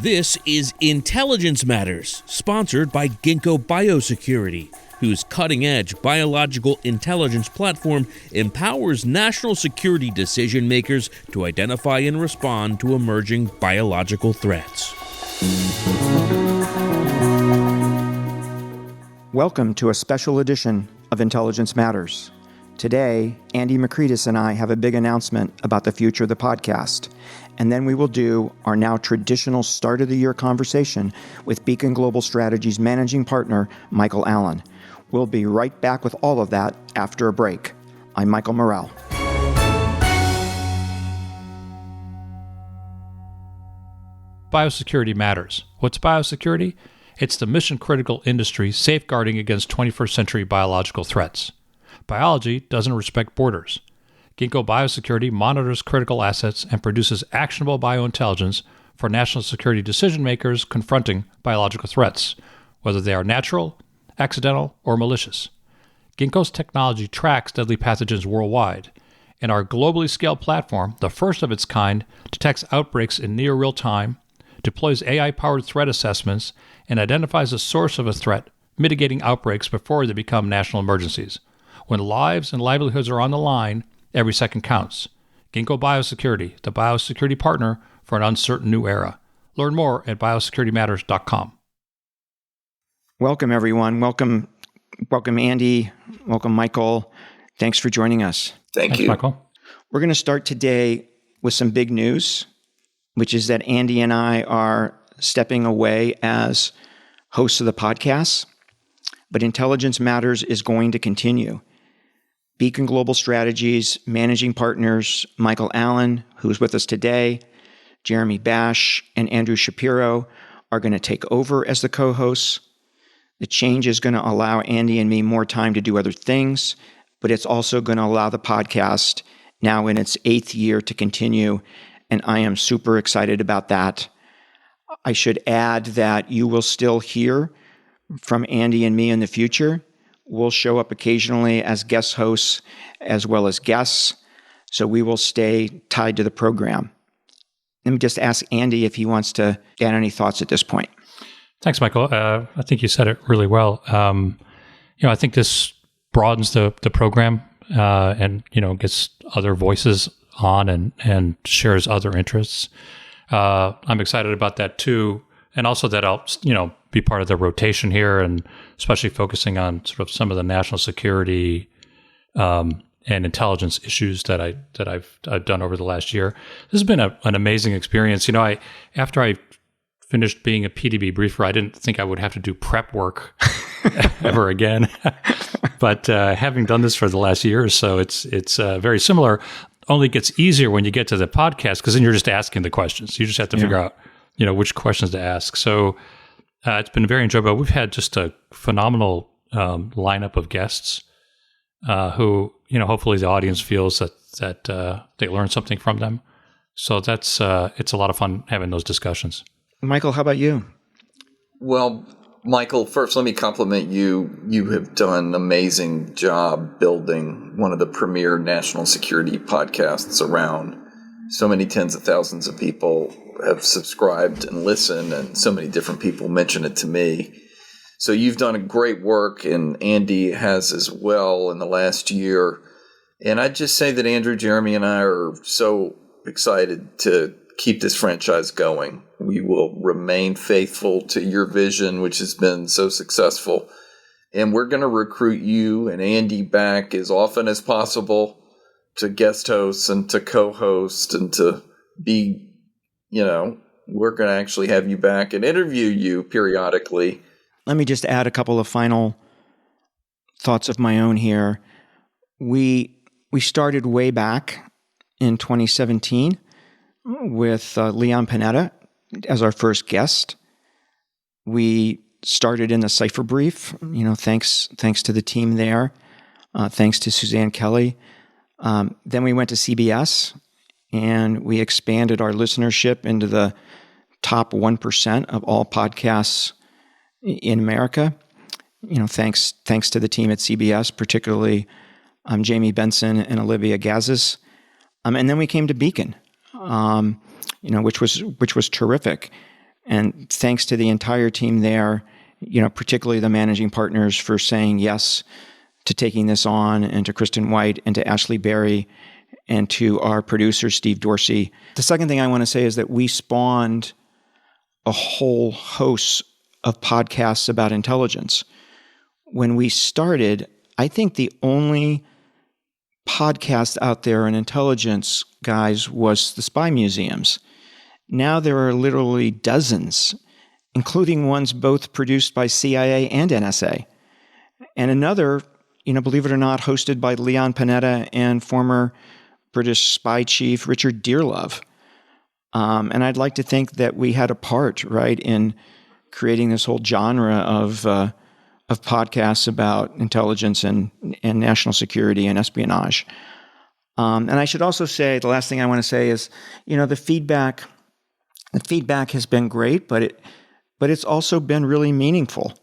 This is Intelligence Matters, sponsored by Ginkgo Biosecurity, whose cutting-edge biological intelligence platform empowers national security decision-makers to identify and respond to emerging biological threats. Welcome to a special edition of Intelligence Matters. Today, Andy McCretis and I have a big announcement about the future of the podcast, and then we will do our now traditional start-of-the-year conversation with Beacon Global Strategy's managing partner, Michael Allen. We'll be right back with all of that after a break. I'm Michael Morrell. Biosecurity matters. What's biosecurity? It's the mission-critical industry safeguarding against 21st century biological threats. Biology doesn't respect borders. Ginkgo Biosecurity monitors critical assets and produces actionable biointelligence for national security decision-makers confronting biological threats, whether they are natural, accidental, or malicious. Ginkgo's technology tracks deadly pathogens worldwide, and our globally scaled platform, the first of its kind, detects outbreaks in near real time, deploys AI-powered threat assessments, and identifies the source of a threat, mitigating outbreaks before they become national emergencies. When lives and livelihoods are on the line, every second counts. Ginkgo Biosecurity, the biosecurity partner for an uncertain new era. Learn more at biosecuritymatters.com. Welcome, everyone. Welcome, Andy. Welcome, Michael. Thanks for joining us. Thanks, you, Michael. We're going to start today with some big news, which is that Andy and I are stepping away as hosts of the podcast, but Intelligence Matters is going to continue. Beacon Global Strategy's managing partners, Michael Allen, who's with us today, Jeremy Bash, and Andrew Shapiro are going to take over as the co-hosts. The change is going to allow Andy and me more time to do other things, but it's also going to allow the podcast, now in its 8th year, to continue, and I am super excited about that. I should add that you will still hear from Andy and me in the future. We'll show up occasionally as guest hosts as well as guests, so we will stay tied to the program. Let me just ask Andy if he wants to add any thoughts at this point. Thanks, Michael. I think you said it really well. I think this broadens the program and gets other voices on and shares other interests. I'm excited about that too, and also that I'll be part of the rotation here, and especially focusing on sort of some of the national security and intelligence issues that I've done over the last year. This has been an amazing experience. After I finished being a PDB briefer, I didn't think I would have to do prep work ever again. But having done this for the last year or so, it's very similar. Only gets easier when you get to the podcast, because then you're just asking the questions. You just have to figure out, which questions to ask. So it's been very enjoyable. We've had just a phenomenal lineup of guests who, hopefully the audience feels that they learn something from them. So that's it's a lot of fun having those discussions. Michael, how about you? Well, Michael, first, let me compliment you. You have done an amazing job building one of the premier national security podcasts around. So many tens of thousands of people have subscribed and listened, and so many different people mention it to me. So you've done a great work, and Andy has as well in the last year. And I'd just say that Andrew, Jeremy, and I are so excited to keep this franchise going. We will remain faithful to your vision, which has been so successful. And we're going to recruit you and Andy back as often as possible to guest hosts and to co-host and to be, we're going to actually have you back and interview you periodically. Let me just add a couple of final thoughts of my own here. We started way back in 2017 with Leon Panetta as our first guest. We started in the Cipher Brief, thanks to the team there, thanks to Suzanne Kelly. Then we went to CBS, and we expanded our listenership into the top 1% of all podcasts in America. Thanks to the team at CBS, particularly Jamie Benson and Olivia Gazis. And then we came to Beacon, which was terrific. And thanks to the entire team there, particularly the managing partners for saying yes to taking this on, and to Kristen White and to Ashley Berry and to our producer, Steve Dorsey. The second thing I want to say is that we spawned a whole host of podcasts about intelligence. When we started, I think the only podcast out there in intelligence, guys, was the spy museums. Now there are literally dozens, including ones both produced by CIA and NSA. And another, believe it or not, hosted by Leon Panetta and former British spy chief Richard Dearlove. And I'd like to think that we had a part, right, in creating this whole genre of podcasts about intelligence and national security and espionage. And I should also say, the last thing I want to say is, the feedback has been great, but it's also been really meaningful.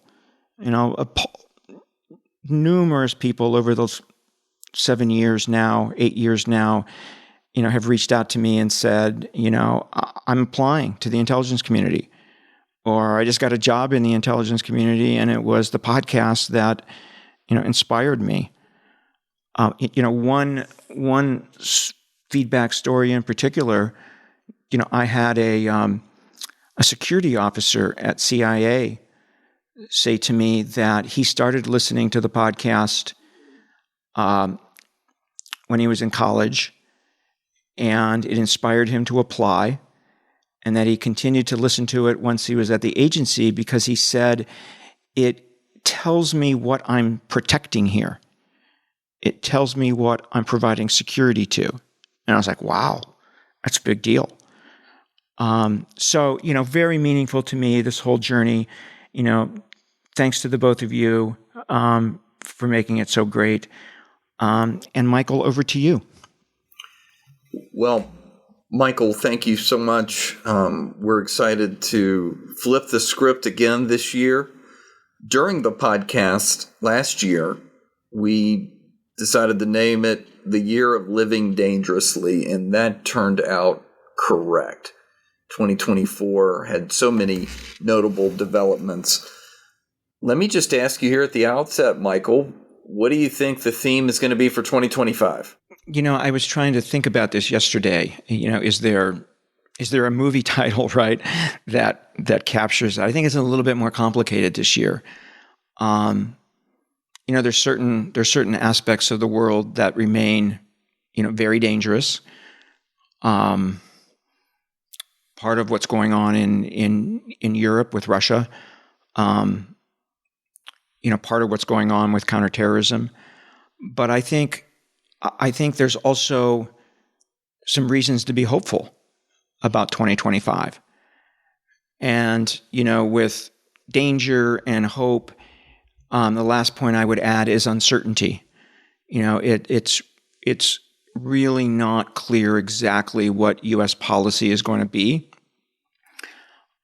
Numerous people over those 8 years now, have reached out to me and said, I'm applying to the intelligence community, or I just got a job in the intelligence community, and it was the podcast that, inspired me. One feedback story in particular, I had a security officer at CIA say to me that he started listening to the podcast when he was in college, and it inspired him to apply, and that he continued to listen to it once he was at the agency because he said, it tells me what I'm protecting here. It tells me what I'm providing security to. And I was like, wow, that's a big deal. So, very meaningful to me, this whole journey. Thanks to the both of you for making it so great. And Michael, over to you. Well, Michael, thank you so much. We're excited to flip the script again this year. During the podcast last year, we decided to name it The Year of Living Dangerously, and that turned out correct. 2024 had so many notable developments. Let me just ask you here at the outset, Michael, what do you think the theme is going to be for 2025? I was trying to think about this yesterday. Is there a movie title, right, that captures that? I think it's a little bit more complicated this year. There's certain aspects of the world that remain, very dangerous. Part of what's going on in Europe with Russia. Part of what's going on with counterterrorism. But I think there's also some reasons to be hopeful about 2025. And, with danger and hope, the last point I would add is uncertainty. It's really not clear exactly what U.S. policy is going to be.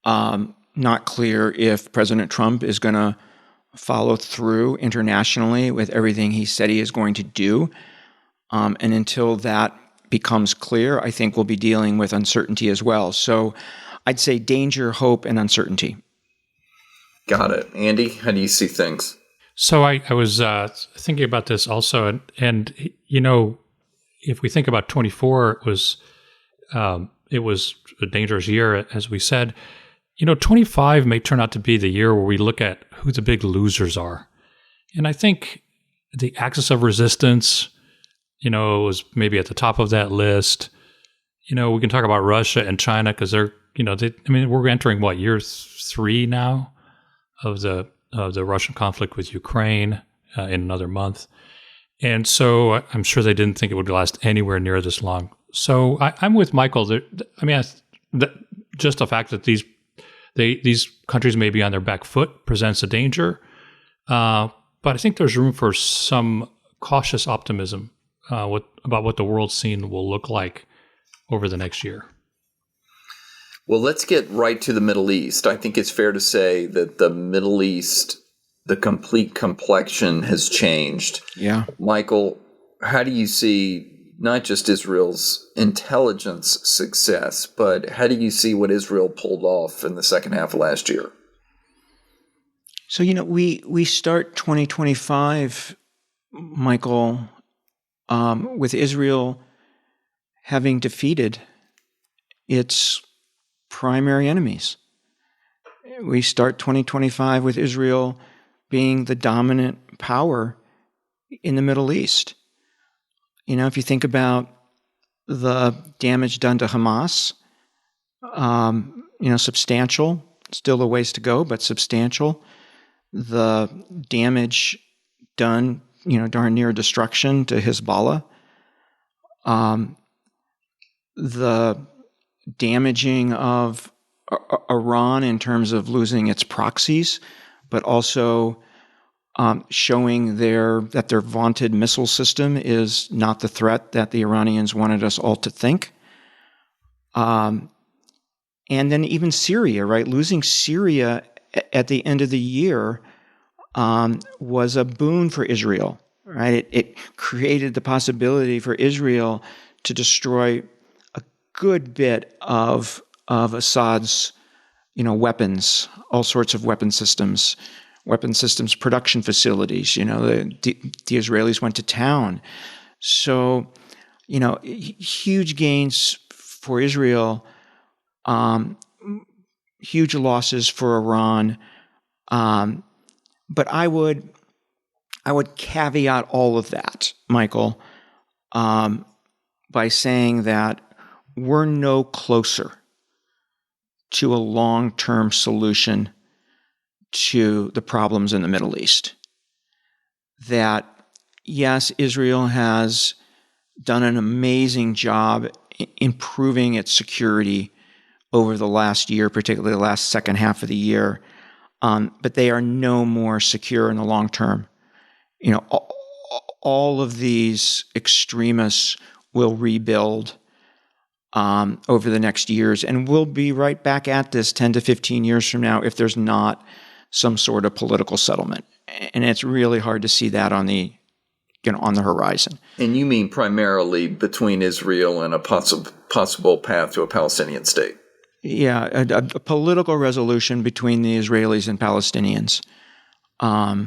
Not clear if President Trump is going to follow through internationally with everything he said he is going to do. And until that becomes clear, I think we'll be dealing with uncertainty as well. So I'd say danger, hope, and uncertainty. Got it. Andy, how do you see things? So I was thinking about this also, and if we think about 24, it was a dangerous year, as we said. 25 may turn out to be the year where we look at who the big losers are. And I think the axis of resistance, was maybe at the top of that list. We can talk about Russia and China because they're, we're entering year 3 now of the Russian conflict with Ukraine in another month. And so I'm sure they didn't think it would last anywhere near this long. So I'm with Michael. Just the fact that these countries may be on their back foot presents a danger. But I think there's room for some cautious optimism about what the world scene will look like over the next year. Well, let's get right to the Middle East. I think it's fair to say that the Middle East, the complete complexion has changed. Yeah. Michael, how do you see not just Israel's intelligence success, but how do you see what Israel pulled off in the second half of last year? So, we start 2025, Michael, with Israel having defeated its primary enemies. We start 2025 with Israel being the dominant power in the Middle East. If you think about the damage done to Hamas, substantial, still a ways to go, but substantial. The damage done, darn near destruction to Hezbollah. The damaging of Iran in terms of losing its proxies, but also showing that their vaunted missile system is not the threat that the Iranians wanted us all to think. And then even Syria, right? Losing Syria at the end of the year was a boon for Israel, right? It created the possibility for Israel to destroy a good bit of Assad's, weapons, all sorts of weapon systems production facilities. The Israelis went to town. So, huge gains for Israel, huge losses for Iran. But I would caveat all of that, Michael, by saying that we're no closer to a long-term solution to the problems in the Middle East. That, yes, Israel has done an amazing job improving its security over the last year, particularly the last second half of the year, but they are no more secure in the long term. All of these extremists will rebuild over the next years, and we'll be right back at this 10 to 15 years from now if there's not some sort of political settlement. And it's really hard to see that on the horizon. And you mean primarily between Israel and a possible path to a Palestinian state? Yeah, a political resolution between the Israelis and Palestinians. I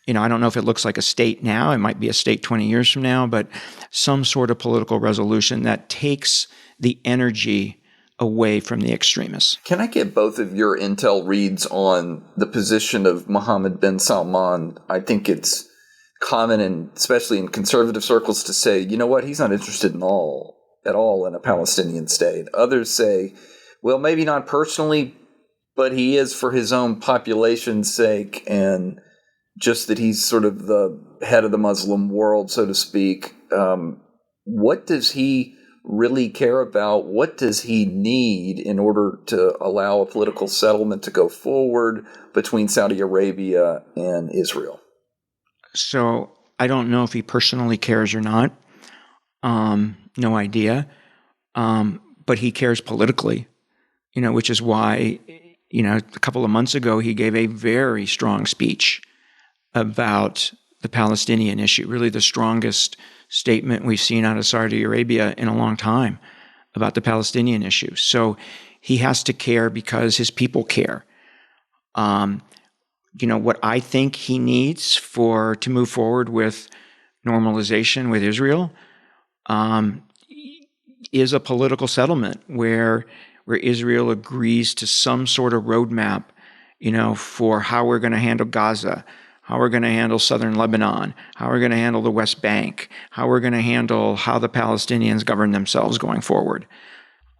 don't know if it looks like a state now. It might be a state 20 years from now, but some sort of political resolution that takes the energy away from the extremists. Can I get both of your intel reads on the position of Mohammed bin Salman? I think it's common, and especially in conservative circles, to say, you know what, he's not interested at all in a Palestinian state. Others say, well, maybe not personally, but he is for his own population's sake, and just that he's sort of the head of the Muslim world, so to speak. What does he really care about? What does he need in order to allow a political settlement to go forward between Saudi Arabia and Israel? So I don't know if he personally cares or not. No idea. But he cares politically, which is why, a couple of months ago, he gave a very strong speech about the Palestinian issue, really the strongest statement we've seen out of Saudi Arabia in a long time about the Palestinian issue. So he has to care because his people care. What I think he needs to move forward with normalization with Israel is a political settlement where Israel agrees to some sort of roadmap, for how we're going to handle Gaza, how we're going to handle southern Lebanon, how we're going to handle the West Bank, how we're going to handle how the Palestinians govern themselves going forward.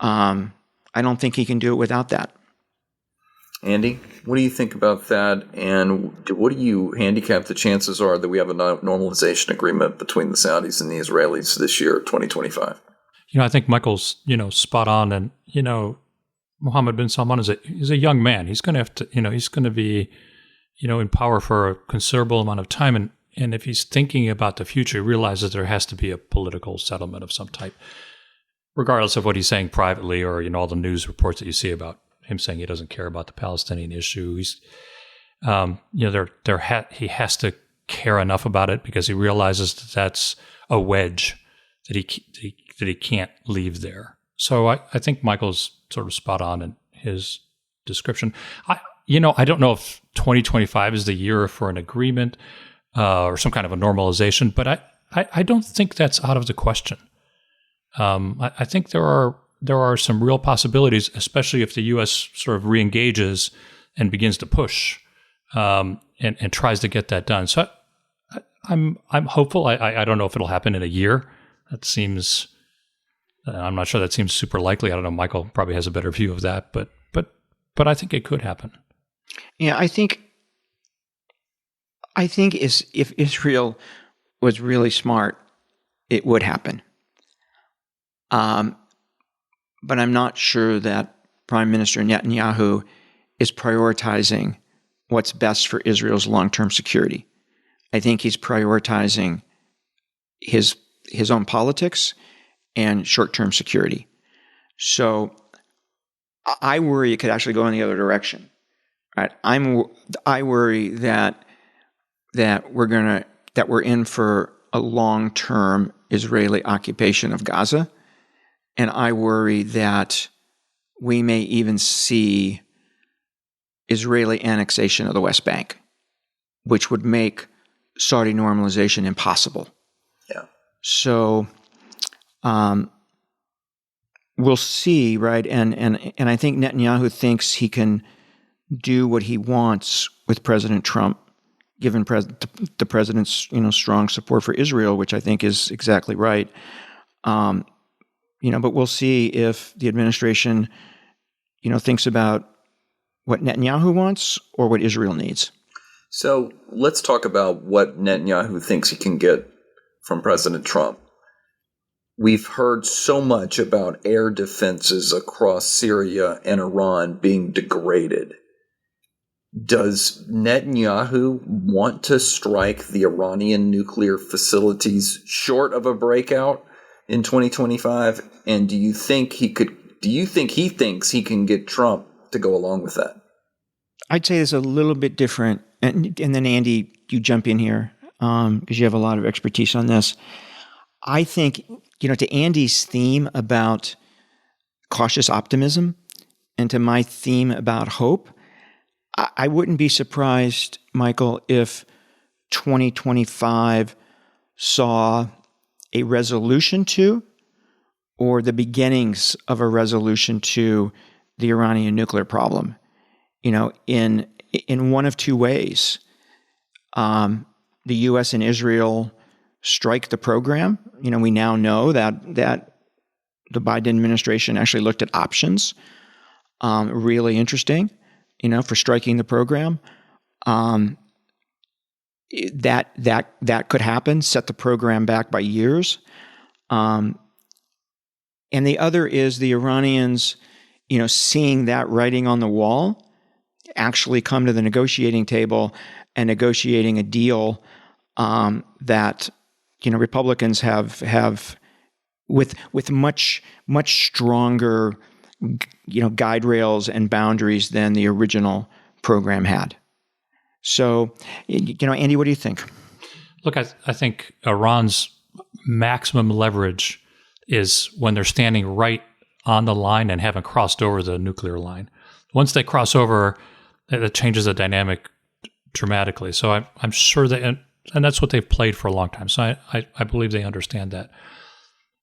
I don't think he can do it without that. Andy, what do you think about that? And what do you handicap the chances are that we have a normalization agreement between the Saudis and the Israelis this year, 2025? I think Michael's, spot on. And, Mohammed bin Salman is a young man. He's going to have to, he's going to be, in power for a considerable amount of time. And if he's thinking about the future, he realizes there has to be a political settlement of some type, regardless of what he's saying privately or, all the news reports that you see about him saying he doesn't care about the Palestinian issue. He's, he has to care enough about it because he realizes that that's a wedge that he can't leave there. So I think Michael's sort of spot on in his description. I don't know if 2025 is the year for an agreement or some kind of a normalization, but I don't think that's out of the question. I think there are some real possibilities, especially if the U.S. sort of reengages and begins to push and tries to get that done. So I'm hopeful. I don't know if it'll happen in a year. That seems. I'm not sure that seems super likely. I don't know. Michael probably has a better view of that, but I think it could happen. Yeah, I think if Israel was really smart, it would happen. But I'm not sure that Prime Minister Netanyahu is prioritizing what's best for Israel's long-term security. I think he's prioritizing his own politics and short-term security. So I worry it could actually go in the other direction. Right? I worry that we're in for a long-term Israeli occupation of Gaza, and I worry that we may even see Israeli annexation of the West Bank, which would make Saudi normalization impossible. Yeah. So we'll see, right? And I think Netanyahu thinks he can do what he wants with President Trump, given the president's strong support for Israel, which I think is exactly right. But we'll see if the administration thinks about what Netanyahu wants or what Israel needs. So let's talk about what Netanyahu thinks he can get from President Trump. We've heard so much about air defenses across Syria and Iran being degraded. Does Netanyahu want to strike the Iranian nuclear facilities short of a breakout in 2025? And do you think he thinks he can get Trump to go along with that? I'd say it's a little bit different. And then Andy, you jump in here because you have a lot of expertise on this. I think, to Andy's theme about cautious optimism and to my theme about hope, I wouldn't be surprised, Michael, if 2025 saw a resolution to or the beginnings of a resolution to the Iranian nuclear problem, in one of two ways. The U.S. and Israel strike the program. We now know that the Biden administration actually looked at options, really interesting, for striking the program. That could happen, set the program back by years. And the other is the Iranians, seeing that writing on the wall, actually come to the negotiating table and negotiating a deal that Republicans have with much stronger guide rails and boundaries than the original program had. So, Andy, what do you think? Look, I think Iran's maximum leverage is when they're standing right on the line and haven't crossed over the nuclear line. Once they cross over, that changes the dynamic dramatically. So I'm sure that, and that's what they've played for a long time. So I believe they understand that.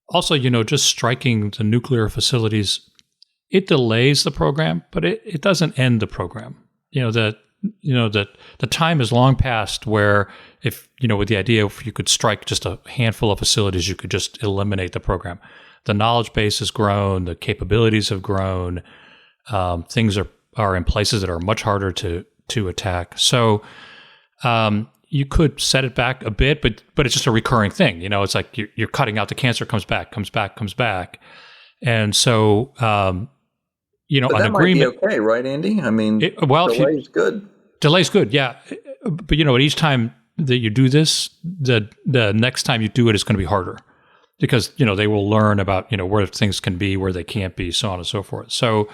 Also, just striking the nuclear facilities, it delays the program, but it doesn't end the program. The time is long past where if, with the idea if you could strike just a handful of facilities, you could just eliminate the program. The knowledge base has grown, the capabilities have grown, things are in places that are much harder to attack. So you could set it back a bit, but it's just a recurring thing. It's like you're cutting out the cancer, comes back. And so, but an that agreement might be okay, right, Andy? I mean, delay's good. Delay's good, yeah. But at each time that you do this, the next time you do it is going to be harder because they will learn about where things can be, where they can't be, so on and so forth. So,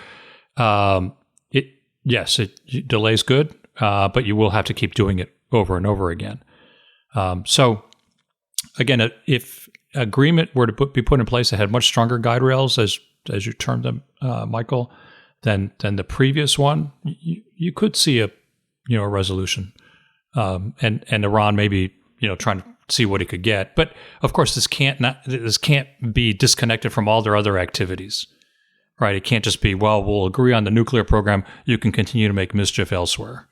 delay's good, but you will have to keep doing it over and over again. So, again, if agreement were to be put in place that had much stronger guide rails, as you termed them, Michael, than the previous one, you could see a resolution, and Iran maybe trying to see what it could get. But of course, this can't be disconnected from all their other activities, right? It can't just be, well, we'll agree on the nuclear program. You can continue to make mischief elsewhere.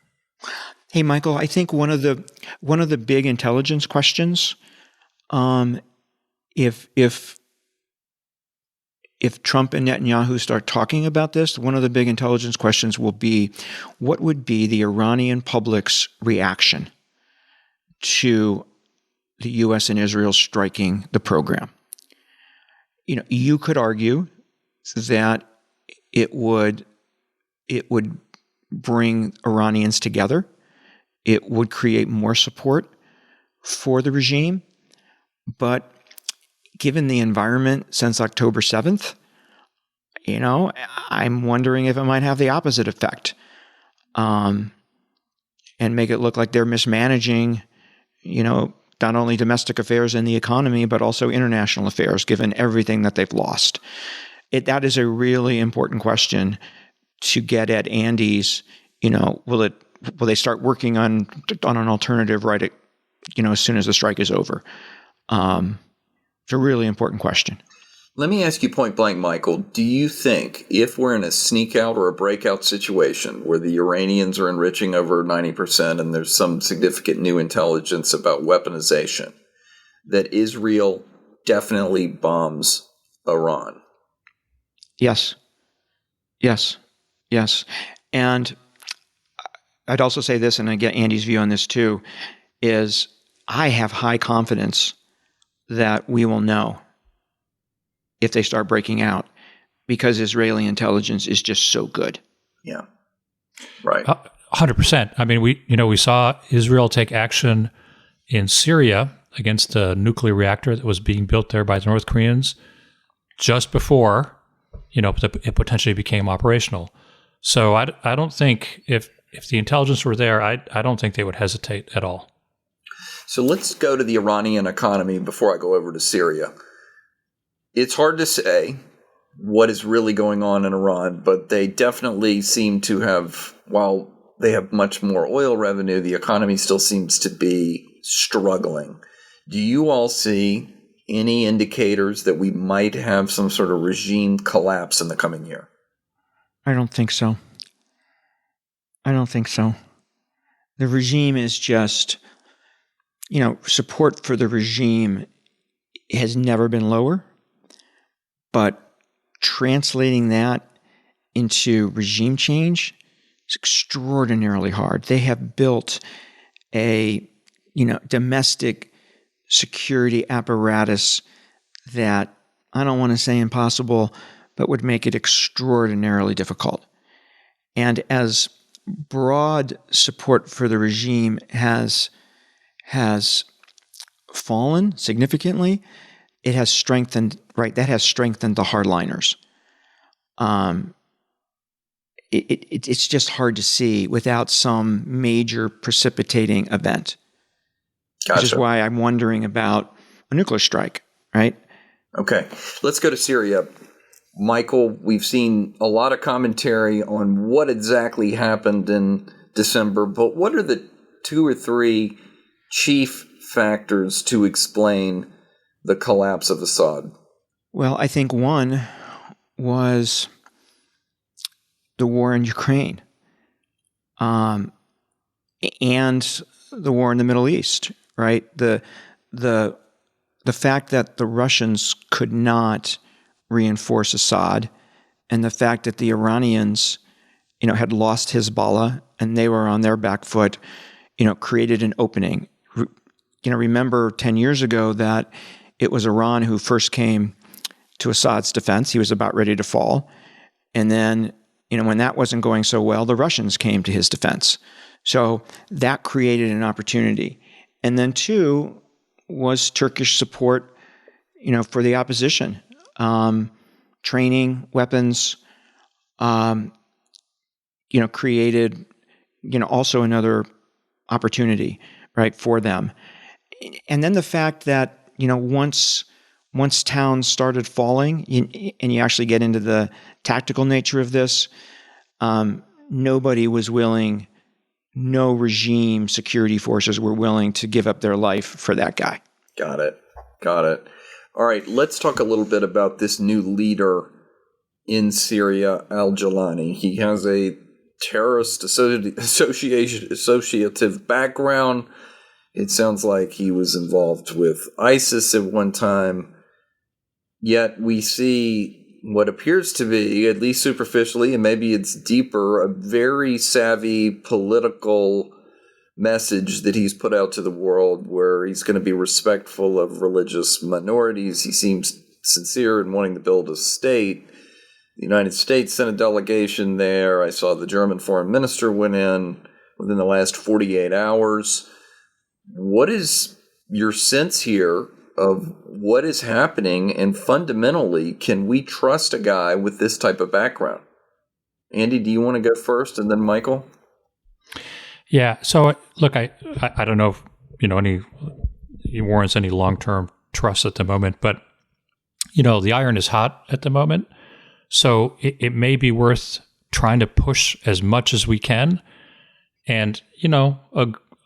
Hey, Michael, I think one of the big intelligence questions, if Trump and Netanyahu start talking about this, one of the big intelligence questions will be, what would be the Iranian public's reaction to the U.S. and Israel striking the program? You could argue that it would bring Iranians together. It would create more support for the regime. But given the environment since October 7th, I'm wondering if it might have the opposite effect, and make it look like they're mismanaging, not only domestic affairs and the economy, but also international affairs, given everything that they've lost. That is a really important question to get at Andy's, will they start working on an alternative right as soon as the strike is over? It's a really important question. Let me ask you point blank, Michael, do you think if we're in a sneak out or a breakout situation where the Iranians are enriching over 90% and there's some significant new intelligence about weaponization, that Israel definitely bombs Iran? Yes. And I'd also say this, and I get Andy's view on this too, is I have high confidence that we will know if they start breaking out, because Israeli intelligence is just so good. Yeah, right. 100%. I mean, we saw Israel take action in Syria against the nuclear reactor that was being built there by the North Koreans just before, it potentially became operational. So I don't think if the intelligence were there, I don't think they would hesitate at all. So let's go to the Iranian economy before I go over to Syria. It's hard to say what is really going on in Iran, but they definitely seem to have, while they have much more oil revenue, the economy still seems to be struggling. Do you all see any indicators that we might have some sort of regime collapse in the coming year? I don't think so. The regime is just, support for the regime has never been lower, but translating that into regime change is extraordinarily hard. They have built a, domestic security apparatus that I don't want to say impossible, but would make it extraordinarily difficult. And as broad support for the regime has fallen significantly, it has strengthened, right? That has strengthened the hardliners. It's just hard to see without some major precipitating event. Gotcha. Which is why I'm wondering about a nuclear strike, right? Okay, let's go to Syria. Michael, we've seen a lot of commentary on what exactly happened in December, but what are the 2 or 3 chief factors to explain the collapse of Assad? Well, I think one was the war in Ukraine, and the war in the Middle East, right? The fact that the Russians could not reinforce Assad, and the fact that the Iranians, had lost Hezbollah and they were on their back foot, created an opening. Remember 10 years ago that it was Iran who first came to Assad's defense. He was about ready to fall. And then, when that wasn't going so well, the Russians came to his defense. So that created an opportunity. And then 2 was Turkish support, for the opposition. Training, weapons, created, also another opportunity, right, for them. And then the fact that, once once towns started falling, and you actually get into the tactical nature of this, nobody was willing, no regime security forces were willing to give up their life for that guy. Got it. All right, let's talk a little bit about this new leader in Syria, al-Jilani. He has a terrorist associative background. It sounds like he was involved with ISIS at one time. Yet we see what appears to be, at least superficially, and maybe it's deeper, a very savvy political message that he's put out to the world where he's going to be respectful of religious minorities. He seems sincere in wanting to build a state. The United States sent a delegation there. I saw the German foreign minister went in within the last 48 hours. What is your sense here of what is happening, and fundamentally, can we trust a guy with this type of background? Andy, do you want to go first, and then Michael? Yeah. So look, I don't know if he warrants any long-term trust at the moment, but the iron is hot at the moment, so it may be worth trying to push as much as we can, and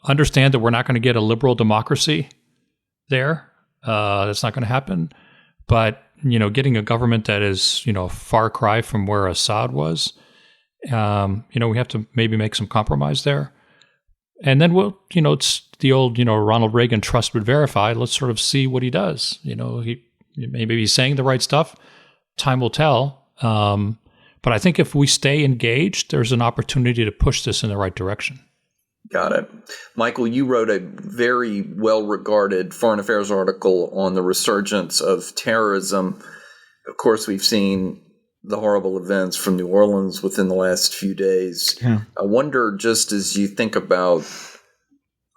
understand that we're not going to get a liberal democracy there. That's not going to happen. But getting a government that is a far cry from where Assad was, we have to maybe make some compromise there. And then it's the old, Ronald Reagan trust but verify. Let's sort of see what he does. Maybe he's saying the right stuff. Time will tell. But I think if we stay engaged, there's an opportunity to push this in the right direction. Got it. Michael, you wrote a very well-regarded foreign affairs article on the resurgence of terrorism. Of course, we've seen the horrible events from New Orleans within the last few days. Yeah. I wonder, just as you think about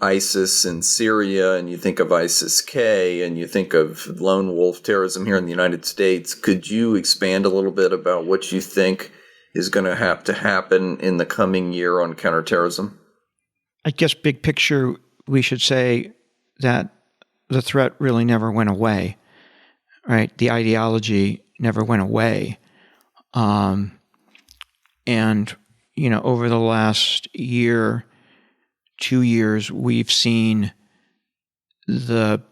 ISIS in Syria, and you think of ISIS-K, and you think of lone wolf terrorism here in the United States, could you expand a little bit about what you think is going to have to happen in the coming year on counterterrorism? I guess big picture, we should say that the threat really never went away, right? The ideology never went away. And, over the last year, 2 years, we've seen the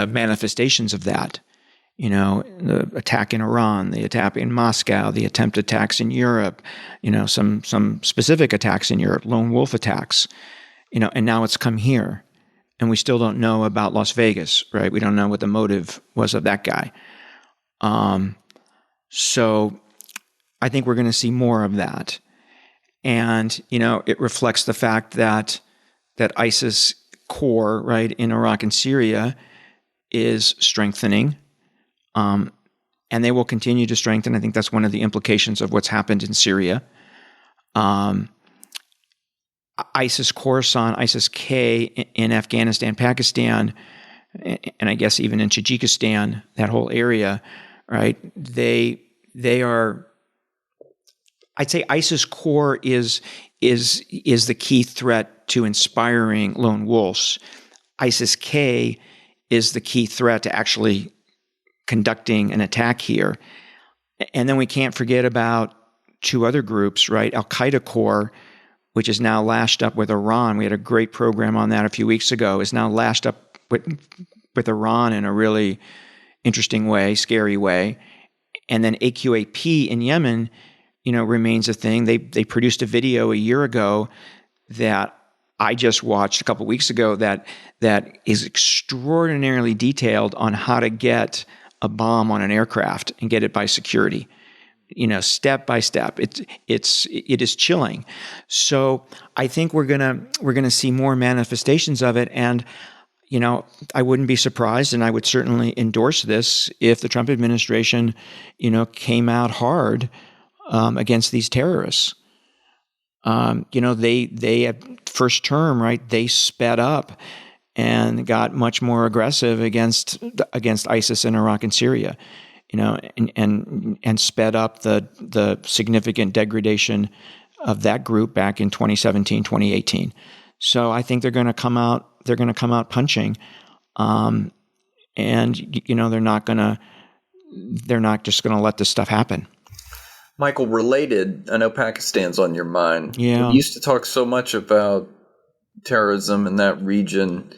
manifestations of that. The attack in Iran, the attack in Moscow, the attempted attacks in Europe, some specific attacks in Europe, lone wolf attacks, and now it's come here. And we still don't know about Las Vegas, right? We don't know what the motive was of that guy. So I think we're going to see more of that. And, it reflects the fact that ISIS core, right, in Iraq and Syria is strengthening. And they will continue to strengthen. I think that's one of the implications of what's happened in Syria. ISIS Khorasan, ISIS-K in Afghanistan, Pakistan, and I guess even in Tajikistan, that whole area, right? They are. I'd say ISIS core is the key threat to inspiring lone wolves. ISIS-K is the key threat to actually conducting an attack here. And then we can't forget about two other groups, right? Al-Qaeda core, which is now lashed up with Iran. We had a great program on that a few weeks ago, is now lashed up with Iran in a really interesting way, scary way. And then AQAP in Yemen, remains a thing. They produced a video a year ago that I just watched a couple weeks ago that is extraordinarily detailed on how to get a bomb on an aircraft and get it by security, step by step. It is chilling. So I think we're gonna see more manifestations of it, and I wouldn't be surprised, and I would certainly endorse this if the Trump administration, came out hard against these terrorists. They at first term, right? They sped up and got much more aggressive against ISIS in Iraq and Syria, and sped up the significant degradation of that group back in 2017, 2018. So I think they're going to come out punching. And they're not just going to let this stuff happen. Michael, related, I know Pakistan's on your mind. Yeah. We used to talk so much about terrorism in that region.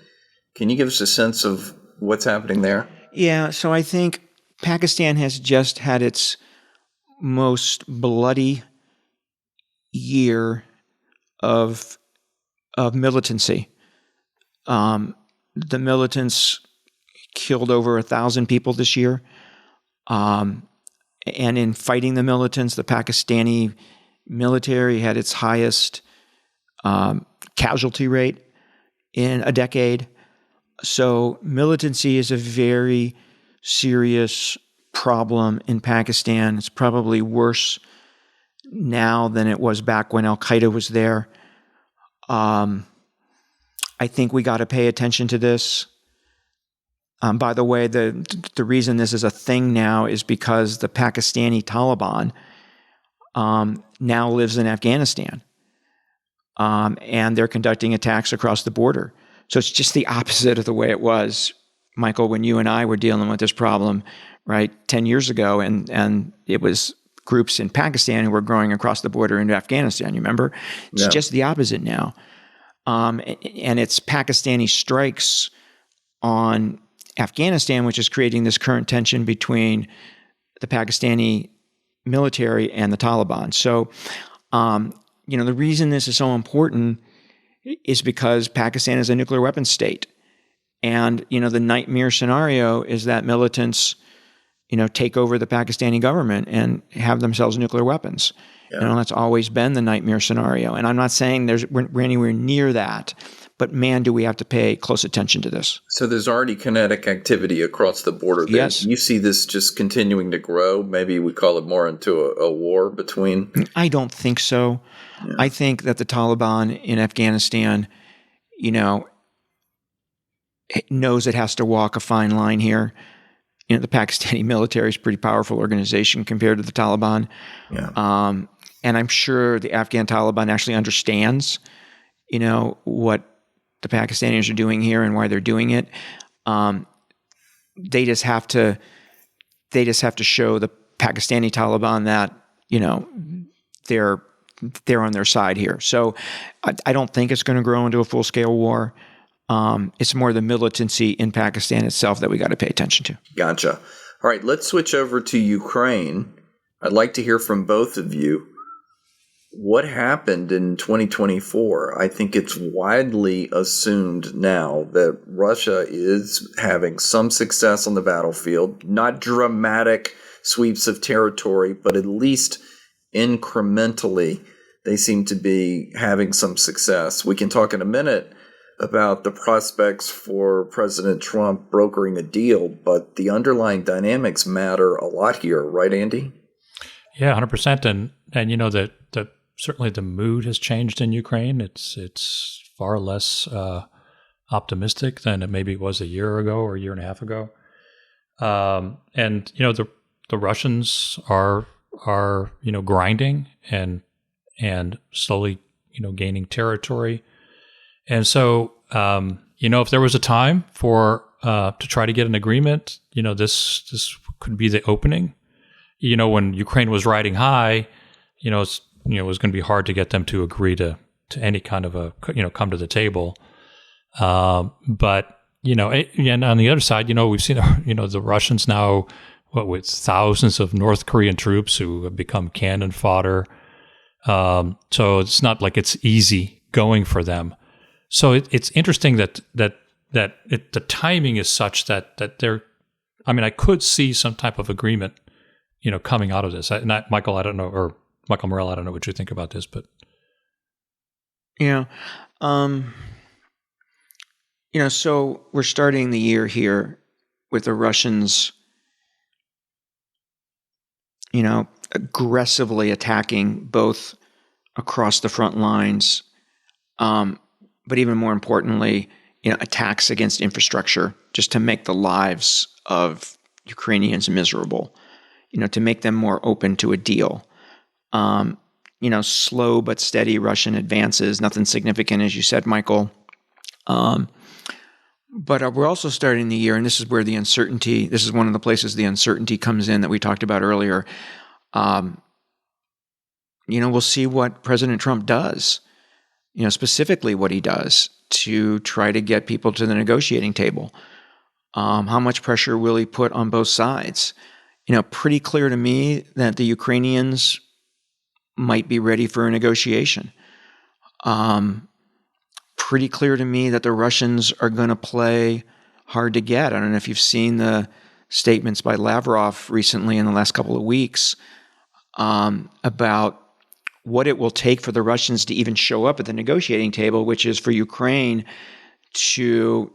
Can you give us a sense of what's happening there? Yeah, so I think Pakistan has just had its most bloody year of militancy. The militants killed over 1,000 people this year. And in fighting the militants, the Pakistani military had its highest casualty rate in a decade. So militancy is a very serious problem in Pakistan. It's probably worse now than it was back when Al-Qaeda was there. I think we got to pay attention to this. By the way, the reason this is a thing now is because the Pakistani Taliban now lives in Afghanistan. And they're conducting attacks across the border. So it's just the opposite of the way it was, Michael, when you and I were dealing with this problem, right, 10 years ago, and it was groups in Pakistan who were going across the border into Afghanistan, you remember? It's just the opposite now. And it's Pakistani strikes on Afghanistan, which is creating this current tension between the Pakistani military and the Taliban. So, the reason this is so important is because Pakistan is a nuclear weapons state. And, the nightmare scenario is that militants, take over the Pakistani government and have themselves nuclear weapons. Yeah. That's always been the nightmare scenario. And I'm not saying we're anywhere near that, but man, do we have to pay close attention to this. So there's already kinetic activity across the border. Yes. You see this just continuing to grow? Maybe we call it more into a war between? I don't think so. Yeah. I think that the Taliban in Afghanistan, knows it has to walk a fine line here. The Pakistani military is a pretty powerful organization compared to the Taliban. Yeah. And I'm sure the Afghan Taliban actually understands, what the Pakistanis are doing here and why they're doing it. They just have to show the Pakistani Taliban that, they're on their side here. So I don't think it's going to grow into a full-scale war. It's more the militancy in Pakistan itself that we got to pay attention to. Gotcha. All right, let's switch over to Ukraine. I'd like to hear from both of you. What happened in 2024? I think it's widely assumed now that Russia is having some success on the battlefield, not dramatic sweeps of territory, but at least incrementally, they seem to be having some success. We can talk in a minute about the prospects for President Trump brokering a deal, but the underlying dynamics matter a lot here, right, Andy? Yeah, 100%. And that certainly the mood has changed in Ukraine. It's far less optimistic than it maybe was a year ago or a year and a half ago. And the Russians are grinding and slowly gaining territory. And so if there was a time for to try to get an agreement, this could be the opening. When Ukraine was riding high, it was going to be hard to get them to agree to any kind of come to the table. But and on the other side, we've seen the Russians now, with thousands of North Korean troops who have become cannon fodder. So it's not like it's easy going for them. So it's interesting that the timing is such that they're. I mean, I could see some type of agreement, coming out of this. Michael, I don't know, or Michael Morell, I don't know what you think about this, but yeah, so we're starting the year here with the Russians, aggressively attacking both across the front lines, but even more importantly, attacks against infrastructure just to make the lives of Ukrainians miserable, to make them more open to a deal. Slow but steady Russian advances, nothing significant, as you said, Michael. But we're also starting the year, and this is where this is one of the places the uncertainty comes in that we talked about earlier. We'll see what President Trump does, specifically what he does to try to get people to the negotiating table. How much pressure will he put on both sides? Pretty clear to me that the Ukrainians might be ready for a negotiation. Pretty clear to me that the Russians are going to play hard to get. I don't know if you've seen the statements by Lavrov recently in the last couple of weeks about what it will take for the Russians to even show up at the negotiating table, which is for Ukraine to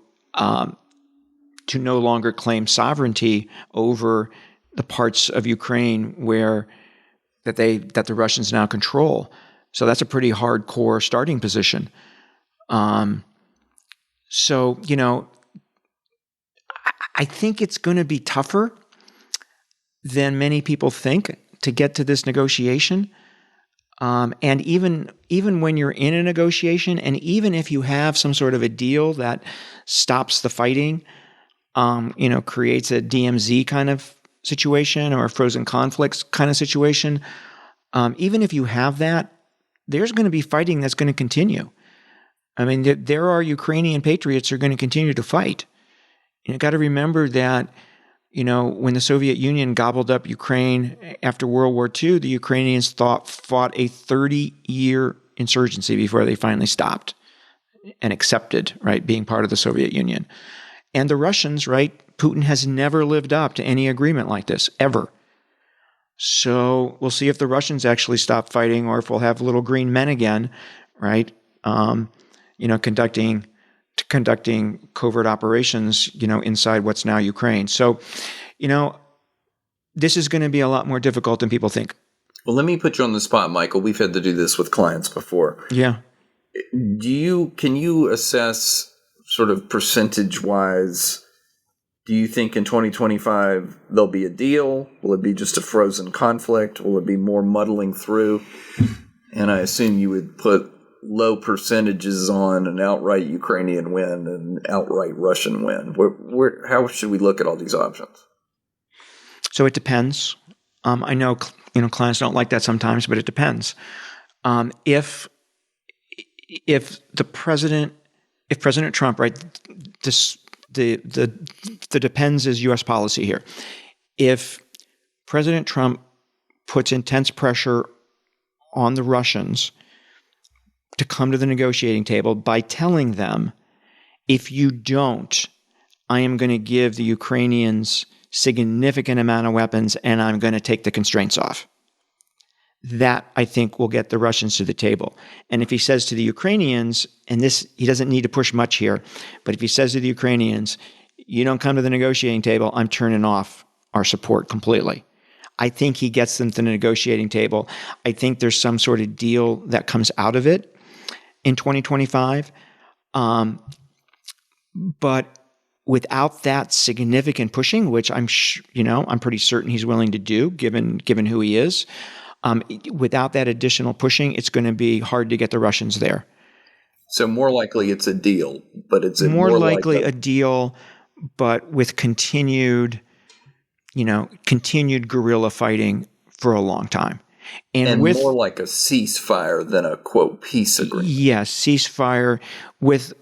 no longer claim sovereignty over the parts of Ukraine that the Russians now control. So that's a pretty hardcore starting position. I think it's going to be tougher than many people think to get to this negotiation. And even when you're in a negotiation, and even if you have some sort of a deal that stops the fighting, creates a DMZ kind of situation or a frozen conflicts kind of situation, even if you have that, there's going to be fighting that's going to continue. I mean, there are Ukrainian patriots who are going to continue to fight. You got to remember that, when the Soviet Union gobbled up Ukraine after World War II, the Ukrainians fought a 30-year insurgency before they finally stopped and accepted, right, being part of the Soviet Union. And the Russians, right, Putin has never lived up to any agreement like this, ever. So we'll see if the Russians actually stop fighting or if we'll have little green men again, right, conducting covert operations, inside what's now Ukraine. So, this is going to be a lot more difficult than people think. Well, let me put you on the spot, Michael. We've had to do this with clients before. Yeah. Can you assess sort of percentage-wise, do you think in 2025 there'll be a deal? Will it be just a frozen conflict? Will it be more muddling through? And I assume you would put low percentages on an outright Ukrainian win and an outright Russian win. How should we look at all these options? So it depends. I know clients don't like that sometimes, but it depends. If President Trump, right, the depends is U.S. policy here. If President Trump puts intense pressure on the Russians to come to the negotiating table by telling them, if you don't, I am going to give the Ukrainians significant amount of weapons and I'm going to take the constraints off. That, I think, will get the Russians to the table. And if he says to the Ukrainians, and this, he doesn't need to push much here, but if he says to the Ukrainians, you don't come to the negotiating table, I'm turning off our support completely. I think he gets them to the negotiating table. I think there's some sort of deal that comes out of it in 2025. But without that significant pushing, which I'm pretty certain he's willing to do, given who he is, without that additional pushing, it's going to be hard to get the Russians there. So more likely it's a deal, but it's more likely a deal, but with continued guerrilla fighting for a long time. And more like a ceasefire than a, quote, peace agreement. Yes, ceasefire with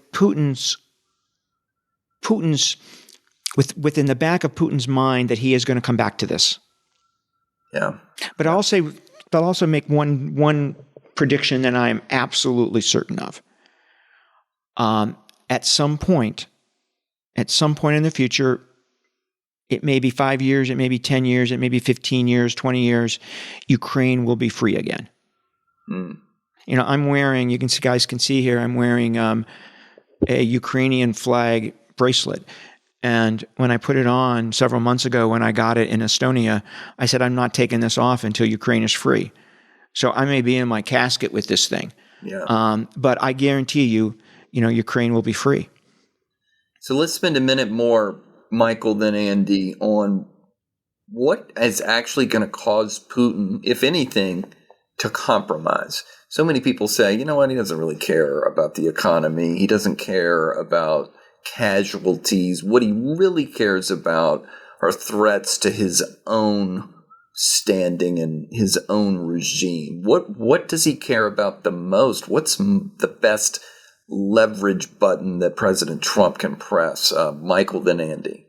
within the back of Putin's mind that he is going to come back to this. Yeah. But I'll also make one prediction that I am absolutely certain of. At some point in the future, it may be 5 years, it may be 10 years, it may be 15 years, 20 years, Ukraine will be free again. Mm. I'm wearing, guys can see here, I'm wearing a Ukrainian flag bracelet. And when I put it on several months ago when I got it in Estonia, I said, I'm not taking this off until Ukraine is free. So I may be in my casket with this thing. Yeah. But I guarantee you, Ukraine will be free. So let's spend a minute more, Michael, than Andy, on what is actually going to cause Putin, if anything, to compromise. So many people say, you know what, he doesn't really care about the economy. He doesn't care about casualties. What he really cares about are threats to his own standing and his own regime. What does he care about the most? What's the best leverage button that President Trump can press? Michael, then Andy.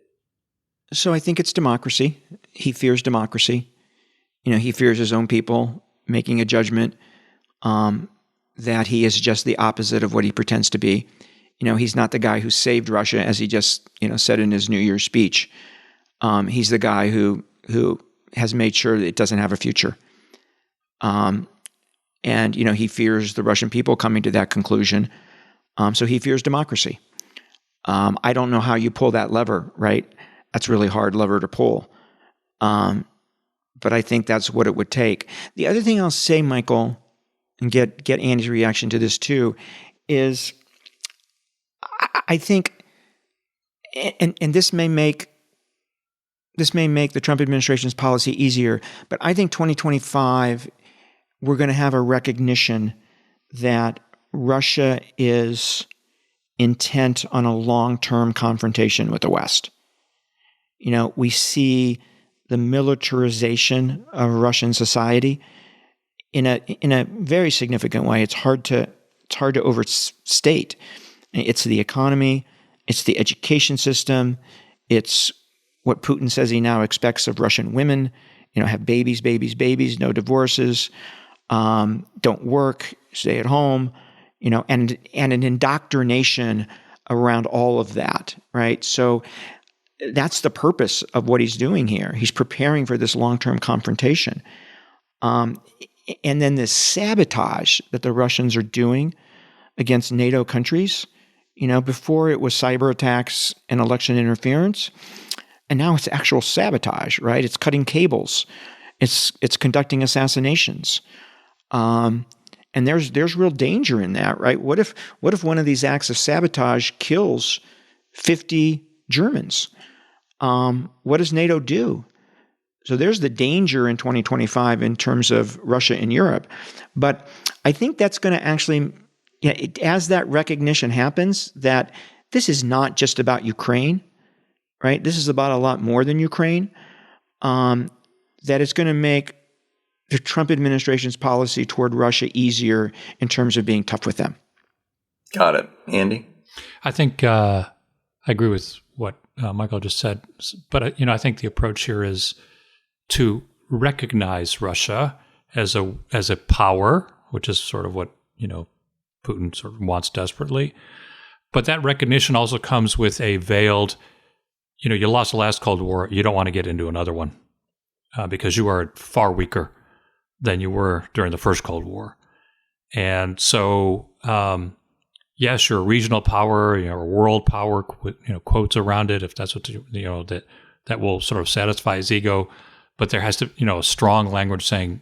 So I think it's democracy. He fears democracy. He fears his own people making a judgment that he is just the opposite of what he pretends to be. He's not the guy who saved Russia, as he just said in his New Year's speech. He's the guy who has made sure that it doesn't have a future. And he fears the Russian people coming to that conclusion. So he fears democracy. I don't know how you pull that lever, right? That's a really hard lever to pull. But I think that's what it would take. The other thing I'll say, Michael, and get Andy's reaction to this too, is I think, and this may make the Trump administration's policy easier, but I think 2025, we're going to have a recognition that Russia is intent on a long-term confrontation with the West. We see the militarization of Russian society in a very significant way. It's hard to overstate. It's the economy, it's the education system, it's what Putin says he now expects of Russian women. Have babies, no divorces, don't work, stay at home. And an indoctrination around all of that, right? So that's the purpose of what he's doing here. He's preparing for this long-term confrontation. And then this sabotage that the Russians are doing against NATO countries, before it was cyber attacks and election interference, and now it's actual sabotage, right? It's cutting cables. It's conducting assassinations. And there's real danger in that, right? What if one of these acts of sabotage kills 50 Germans? What does NATO do? So there's the danger in 2025 in terms of Russia and Europe. But I think that's going to actually, as that recognition happens, that this is not just about Ukraine, right? This is about a lot more than Ukraine, that it's going to make the Trump administration's policy toward Russia easier in terms of being tough with them. Got it. Andy? I think I agree with what Michael just said. But, I think the approach here is to recognize Russia as a power, which is sort of what, Putin sort of wants desperately. But that recognition also comes with a veiled, you lost the last Cold War. You don't want to get into another one because you are far weaker than you were during the first Cold War. And so, yes, you're a regional power, a world power, with, quotes around it, if that's what, that will sort of satisfy his ego. But there has to, a strong language saying,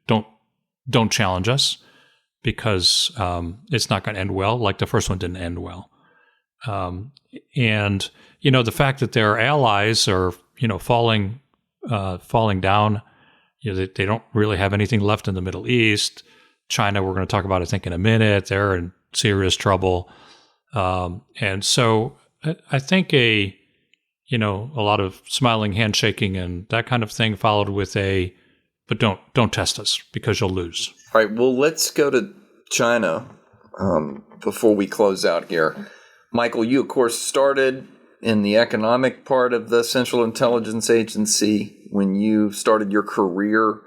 don't challenge us because it's not going to end well, like the first one didn't end well. And, the fact that their allies are, falling down, they don't really have anything left in the Middle East. China, we're going to talk about, I think, in a minute. They're in serious trouble. And so I think a lot of smiling, handshaking, and that kind of thing followed with but don't test us because you'll lose. All right, well, let's go to China before we close out here. Michael, you, of course, started in the economic part of the Central Intelligence Agency when you started your career.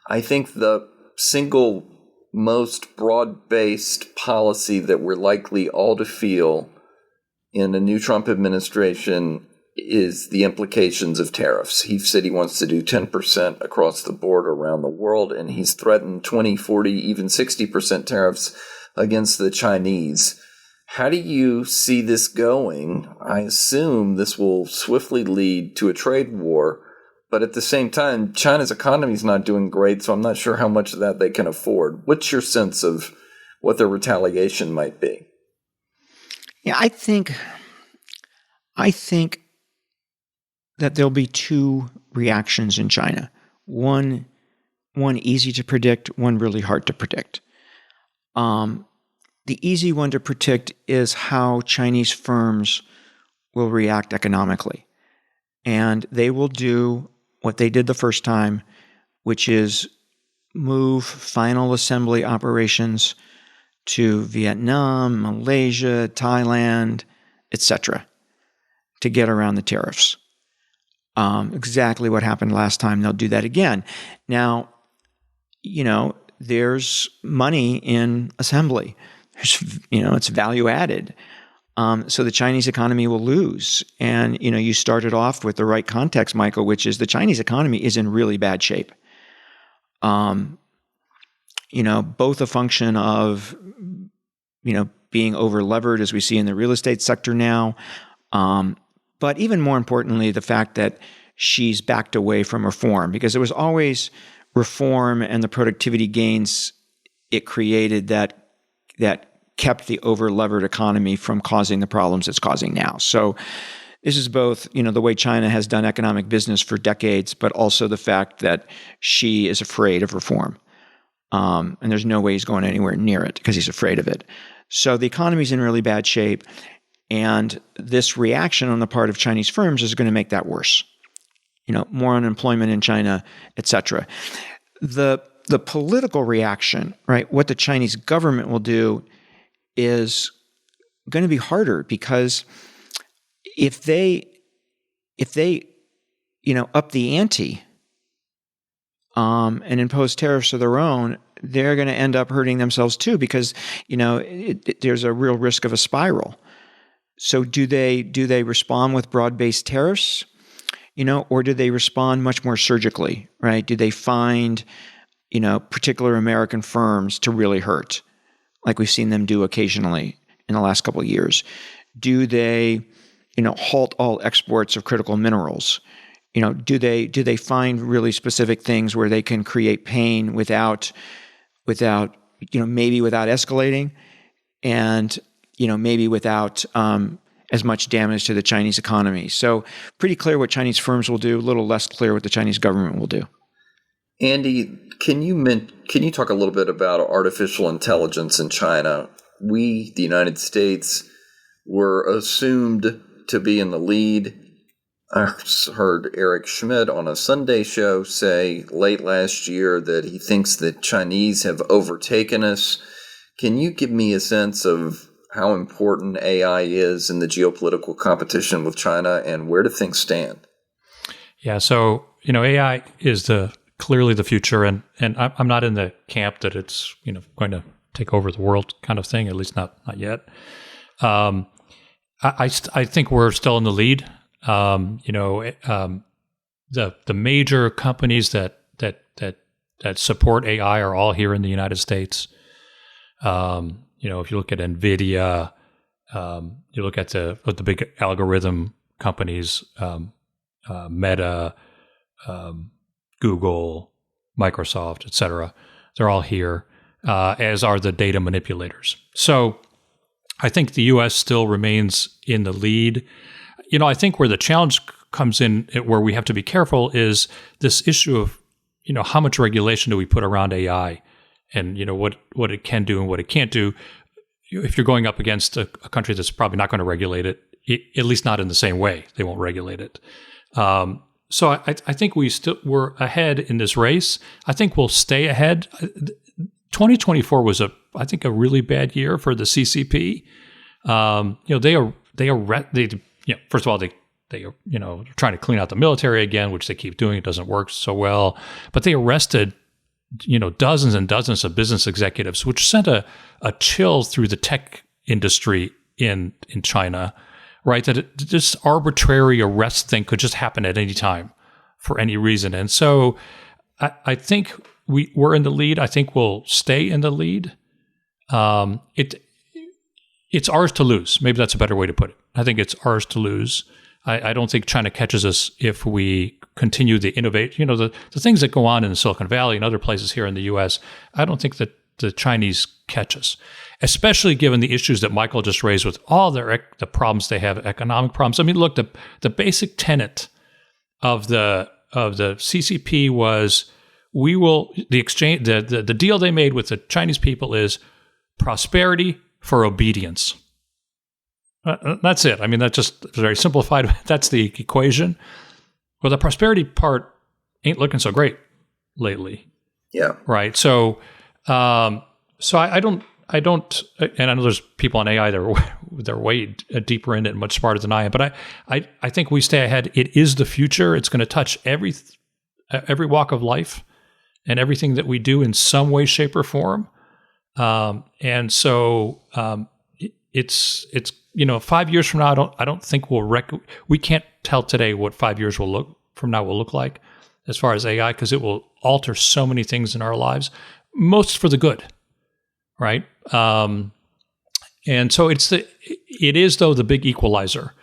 I think the single most broad-based policy that we're likely all to feel in a new Trump administration is the implications of tariffs. He said he wants to do 10% across the board around the world, and he's threatened 20, 40, even 60% tariffs against the Chinese. How do you see this going? I assume this will swiftly lead to a trade war, but at the same time, China's economy is not doing great, so I'm not sure how much of that they can afford. What's your sense of what their retaliation might be? Yeah, I think that there'll be two reactions in China. One easy to predict, one really hard to predict. The easy one to predict is how Chinese firms will react economically. And they will do what they did the first time, which is move final assembly operations to Vietnam, Malaysia, Thailand, etc., to get around the tariffs. Exactly what happened last time. They'll do that again. Now, there's money in assembly. It's value added. So the Chinese economy will lose. And, you started off with the right context, Michael, which is the Chinese economy is in really bad shape. Both a function of, being over levered as we see in the real estate sector now. But even more importantly, the fact that she's backed away from reform, because it was always reform and the productivity gains it created that kept the over-levered economy from causing the problems it's causing now. So this is both, the way China has done economic business for decades, but also the fact that Xi is afraid of reform. And there's no way he's going anywhere near it because he's afraid of it. So the economy's in really bad shape. And this reaction on the part of Chinese firms is going to make that worse. More unemployment in China, et cetera. The political reaction, right, what the Chinese government will do is going to be harder, because if they up the ante and impose tariffs of their own, they're going to end up hurting themselves too, because there's a real risk of a spiral. So do they respond with broad-based tariffs, or do they respond much more surgically, right? Do they find particular American firms to really hurt, like we've seen them do occasionally in the last couple of years? Do they, halt all exports of critical minerals? Do they find really specific things where they can create pain without maybe without escalating, and maybe without as much damage to the Chinese economy? So pretty clear what Chinese firms will do, a little less clear what the Chinese government will do. Andy, can you talk a little bit about artificial intelligence in China? We, the United States, were assumed to be in the lead. I heard Eric Schmidt on a Sunday show say late last year that he thinks that Chinese have overtaken us. Can you give me a sense of how important AI is in the geopolitical competition with China, and where do things stand? Yeah, so AI is clearly the future, and I'm not in the camp that it's going to take over the world kind of thing, at least not yet. I think we're still in the lead. The major companies that support AI are all here in the United States. If you look at NVIDIA, you look at the big algorithm companies, Meta, Google, Microsoft, et cetera. They're all here, as are the data manipulators. So I think the U.S. still remains in the lead. I think where the challenge comes in, where we have to be careful, is this issue of, how much regulation do we put around AI, and, what it can do and what it can't do. If you're going up against a country that's probably not going to regulate it, at least not in the same way, they won't regulate it. So I think we're ahead in this race. I think we'll stay ahead. 2024 was I think a really bad year for the CCP. First of all, they are trying to clean out the military again, which they keep doing. It doesn't work so well, but they arrested dozens and dozens of business executives, which sent a chill through the tech industry in China. Right, that this arbitrary arrest thing could just happen at any time for any reason. And so I think we're in the lead. I think we'll stay in the lead. It's ours to lose. Maybe that's a better way to put it. I think it's ours to lose. I don't think China catches us if we continue to innovate. The things that go on in Silicon Valley and other places here in the U.S., I don't think that the Chinese catch us, especially given the issues that Michael just raised with all the problems they have, economic problems. I mean, look, the basic tenet of the CCP was the deal they made with the Chinese people is prosperity for obedience. That's it. I mean, that's just very simplified. That's the equation. Well, the prosperity part ain't looking so great lately. Yeah. Right. So, I don't, and I know there's people on AI they're way deeper in it and much smarter than I am. But I think we stay ahead. It is the future. It's going to touch every walk of life and everything that we do in some way, shape, or form. And so it's 5 years from now, I don't think we can't tell today what 5 years will look like as far as AI, because it will alter so many things in our lives, most for the good, right? And so it is though the big equalizer,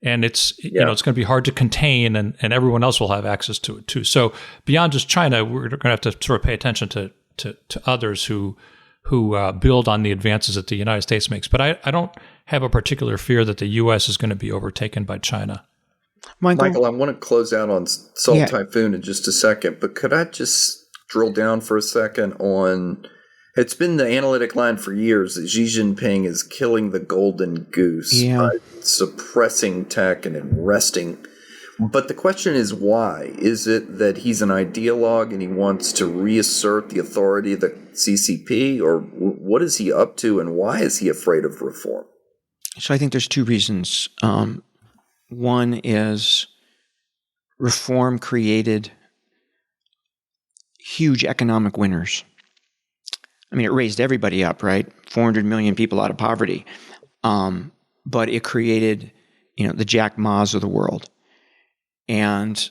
and it's it's going to be hard to contain, and everyone else will have access to it too. So beyond just China, we're going to have to sort of pay attention to others who build on the advances that the United States makes. But I don't have a particular fear that the U.S. is going to be overtaken by China. Michael, I want to close out on Salt Typhoon in just a second, but could I just drill down for a second on, it's been the analytic line for years that Xi Jinping is killing the golden goose by suppressing tech and arresting. But the question is why? Is it that he's an ideologue and he wants to reassert the authority of the CCP, or what is he up to, and why is he afraid of reform? So I think there's two reasons. One is reform created huge economic winners. I mean, it raised everybody up, right? 400 million people out of poverty. But it created, the Jack Ma's of the world. And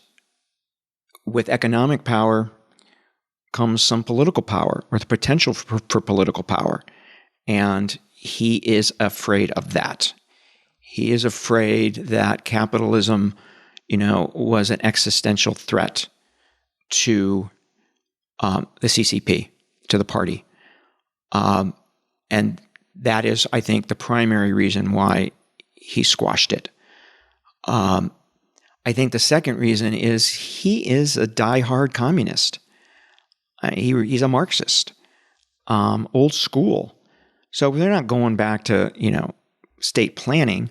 with economic power comes some political power, or the potential for political power. And he is afraid of that. He is afraid that capitalism, was an existential threat to the CCP, to the party. And that is, I think, the primary reason why he squashed it. I think the second reason is he is a diehard communist. He's a Marxist, old school. So they're not going back to, state planning.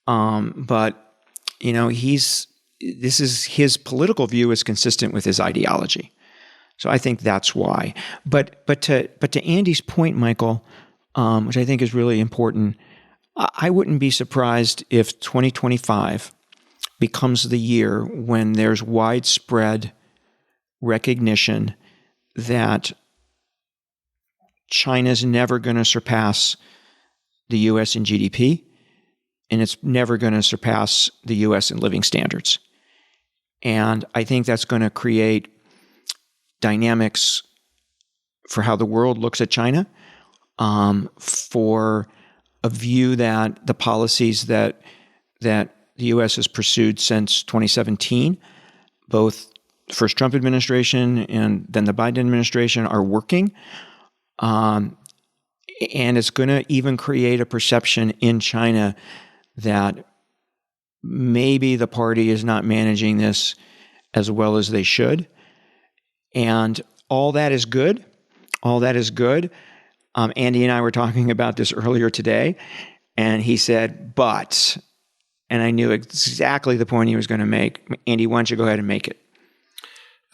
But his political view is consistent with his ideology. So I think that's why. But to Andy's point, Michael, which I think is really important, I wouldn't be surprised if 2025 becomes the year when there's widespread recognition that China's never going to surpass the U.S. in GDP, and it's never going to surpass the U.S. in living standards. And I think that's going to create dynamics for how the world looks at China, for a view that the policies that the U.S. has pursued since 2017, both the first Trump administration and then the Biden administration, are working. And it's going to even create a perception in China that maybe the party is not managing this as well as they should. And all that is good. All that is good. Andy and I were talking about this earlier today, and he said, but, and I knew exactly the point he was going to make. Andy, why don't you go ahead and make it?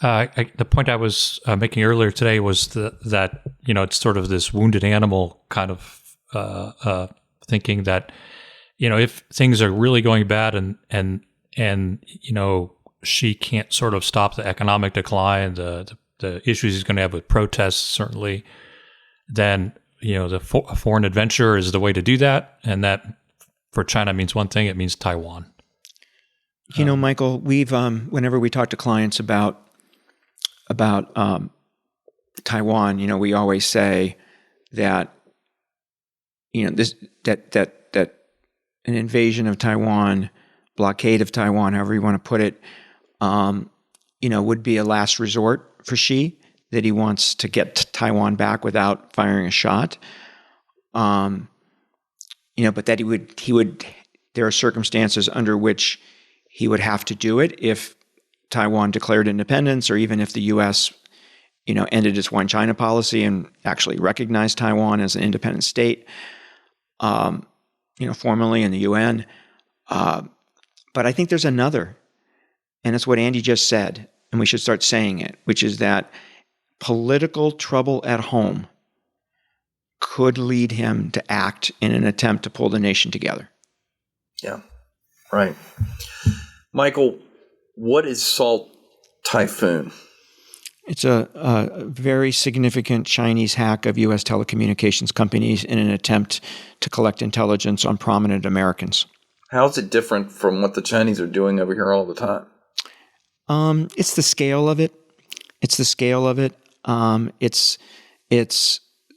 The point I was making earlier today was that it's sort of this wounded animal kind of thinking that, if things are really going bad and she can't sort of stop the economic decline, the issues he's going to have with protests, certainly, then, a foreign adventure is the way to do that. And that for China means one thing, it means Taiwan. Michael, we've, whenever we talk to clients about Taiwan, we always say that, that an invasion of Taiwan, blockade of Taiwan, however you want to put it, would be a last resort for Xi, that he wants to get Taiwan back without firing a shot. But that he would, there are circumstances under which he would have to do it if Taiwan declared independence, or even if the U.S., ended its one China policy and actually recognized Taiwan as an independent state. formally in the UN. But I think there's another, and it's what Andy just said, and we should start saying it, which is that political trouble at home could lead him to act in an attempt to pull the nation together. Yeah, right. Michael, what is Salt Typhoon? It's a very significant Chinese hack of U.S. telecommunications companies in an attempt to collect intelligence on prominent Americans. How is it different from what the Chinese are doing over here all the time? It's the scale of it. It's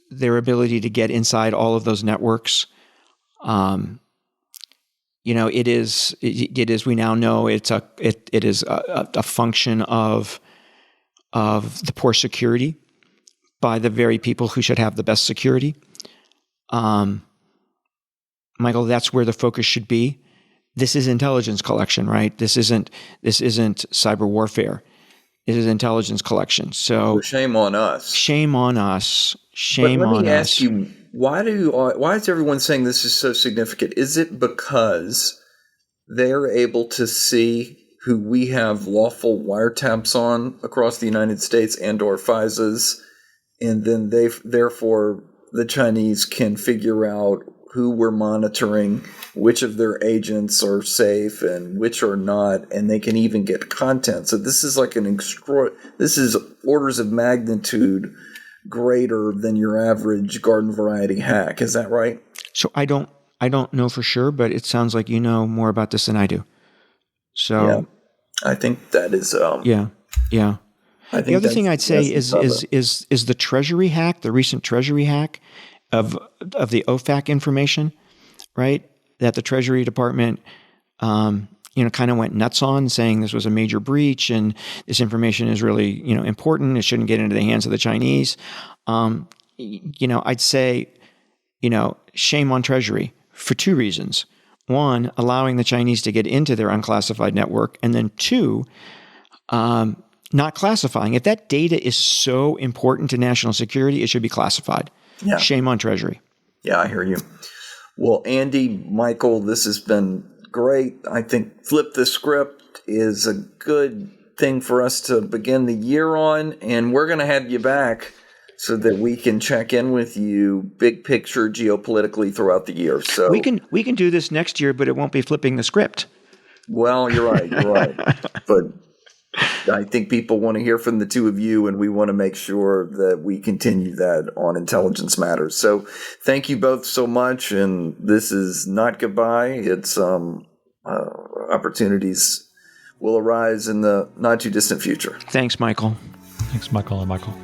their ability to get inside all of those networks. It is. We now know it is a function of the poor security by the very people who should have the best security. Michael, that's where the focus should be. This is intelligence collection, right? This isn't cyber warfare. This is intelligence collection. So shame on us. Shame on us. Shame on us. Let me ask you, why is everyone saying this is so significant? Is it because they're able to see who we have lawful wiretaps on across the United States and/or FISAs, and then therefore the Chinese can figure out who we're monitoring, which of their agents are safe and which are not, and they can even get content. So this is like this is orders of magnitude greater than your average garden variety hack. Is that right? So I don't know for sure, but it sounds like you know more about this than I do. So yeah, I think that is yeah. I think the other thing I'd say is the Treasury hack, the recent Treasury hack of the OFAC information, right? That the Treasury Department, kind of went nuts on, saying this was a major breach and this information is really, important. It shouldn't get into the hands of the Chinese. I'd say, shame on Treasury for two reasons. One, allowing the Chinese to get into their unclassified network, and then two, not classifying. If that data is so important to national security, it should be classified. Yeah. Shame on Treasury. Yeah, I hear you. Well, Andy, Michael, this has been great. I think Flip the Script is a good thing for us to begin the year on, and we're going to have you back so that we can check in with you big picture geopolitically throughout the year. So we can do this next year, but it won't be flipping the script. Well, you're right. But I think people want to hear from the two of you, and we want to make sure that we continue that on Intelligence Matters. So thank you both so much, and this is not goodbye. It's opportunities will arise in the not-too-distant future. Thanks, Michael. Thanks, Michael and Michael.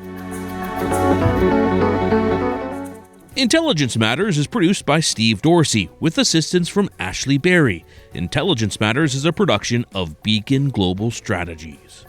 Intelligence Matters is produced by Steve Dorsey with assistance from Ashley Berry. Intelligence Matters is a production of Beacon Global Strategies.